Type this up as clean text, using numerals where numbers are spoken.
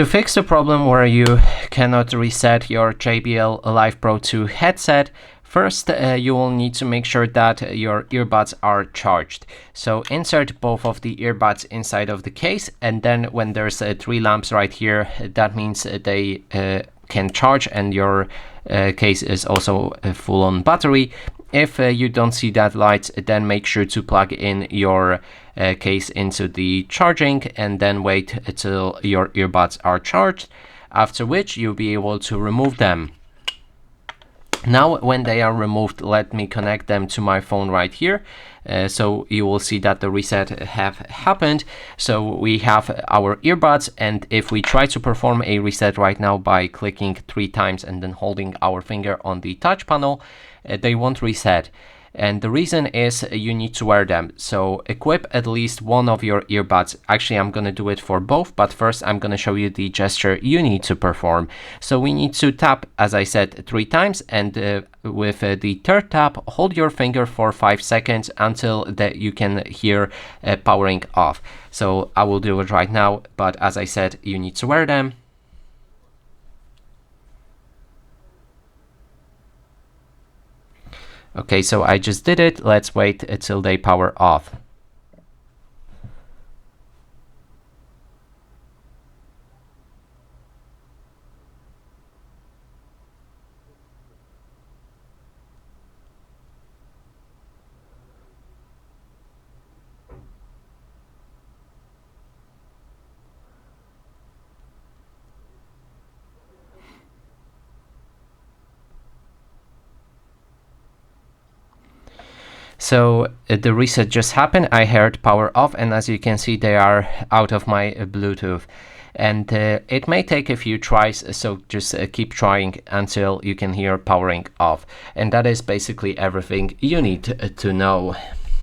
To fix the problem where you cannot reset your JBL Live Pro 2 headset, first you will need to make sure that your earbuds are charged. So insert both of the earbuds inside of the case, and then when there's 3 lamps right here, that means they can charge and your case is also full on battery. If you don't see that light, then make sure to plug in your case into the charging and then wait until your earbuds are charged, after which you'll be able to remove them. Now when they are removed, let me connect them to my phone right here. So you will see that the reset have happened. So we have our earbuds, and if we try to perform a reset right now by clicking 3 times and then holding our finger on the touch panel, they won't reset. And the reason is you need to wear them. So equip at least one of your earbuds. Actually, I'm going to do it for both, but first I'm going to show you the gesture you need to perform. So we need to tap, as I said, 3 times, and with the third tap, hold your finger for 5 seconds until that you can hear powering off. So I will do it right now, but as I said, you need to wear them. Okay, so I just did it. Let's wait until they power off. So the reset just happened. I heard power off, and as you can see, they are out of my Bluetooth. And it may take a few tries, so just keep trying until you can hear powering off. And that is basically everything you need to know.